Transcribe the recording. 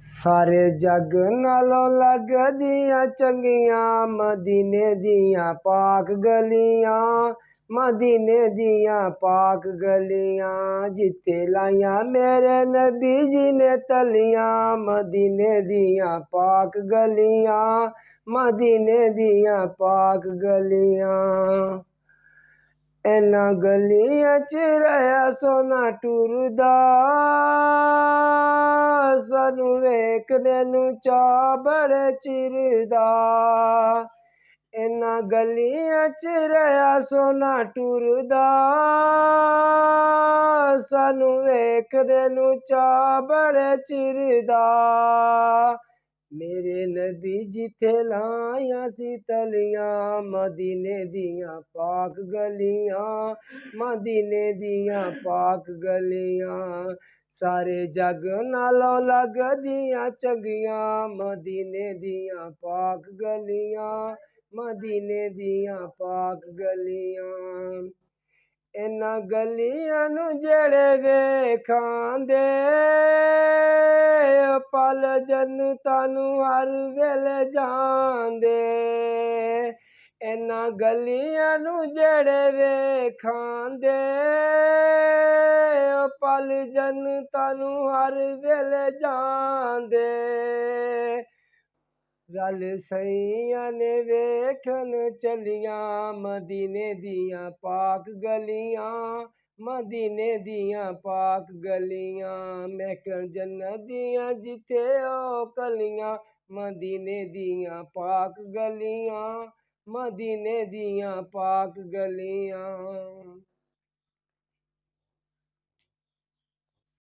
सारे जग नालों लगदियां चंगियां मदीने दियां पाक गलियां, मदीने दियां पाक गलियां। जित्ते लाइयां मेरे नबी जी ने तलियां, मदीने दियां पाक गलियां, मदीने दियां पाक गलियां। इन्हां गलियां च रहा सोना टुरदा, सानू वेखने नू चा बड़े चिर दा। इन्हां गलियां च रहा सोना टुरदा, सानू वेखने नू चा बड़े चिर दा। मेरे नबी जिथे लाया सी तलियां, मदीने दियां पाक गलियां, मदीने दियां पाक गलियां। सारे जग नालों लगदियां चंगियां मदीने दियां पाक गलियां, मदीने दियां पाक गलियां। इन्हां गलियां नू जेड़े वेखांदे, पल जन्नतां नू हर वेले जांदे। इन्हां गलियां नू जेड़े वेखांदे, पल जन्नतां नू हर वेले जांदे। रल सईयां ने वेखन चलियां मदीने दियां पाक गलियां, मदीने दियां पाक गलियां। महकन जन्नत दियां जिथे ओ कलियां, मदीने दियां पाक गलियां, मदीने दियां पाक गलियां।